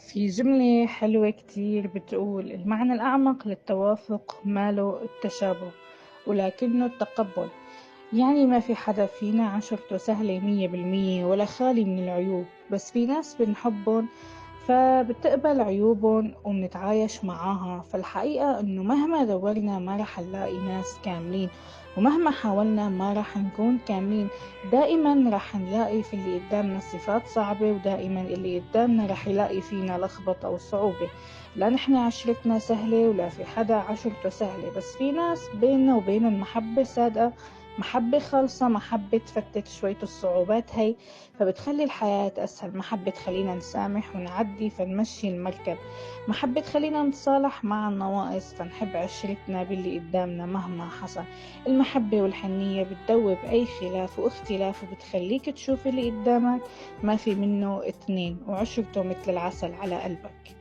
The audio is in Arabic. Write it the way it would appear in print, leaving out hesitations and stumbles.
في جملة حلوة كتير بتقول المعنى الأعمق للتوافق ماله التشابه ولكنه التقبل. يعني ما في حدا فينا عشرته سهلة 100% ولا خالي من العيوب، بس في ناس بنحبهم فبتقبل عيوبهم وبنتعايش معاها. فالحقيقة إنه مهما دورنا ما رح نلاقي ناس كاملين، ومهما حاولنا ما رح نكون كاملين. دائما رح نلاقي في اللي قدامنا صفات صعبة، ودائما اللي قدامنا رح يلاقي فينا لخبطة وصعوبة. لا نحن عشرتنا سهلة ولا في حدا عشرته سهلة، بس في ناس بيننا وبينهم محبة صادقة، محبة خالصة، محبة تفتت شوية الصعوبات هي فبتخلي الحياة أسهل. محبة تخلينا نسامح ونعدي فنمشي المركب، محبة تخلينا نتصالح مع النواقص فنحب عشرتنا باللي قدامنا مهما حصل. المحبة والحنية بتدوب أي خلاف واختلاف، وبتخليك تشوف اللي قدامك ما في منه اتنين، وعشرته مثل العسل على قلبك.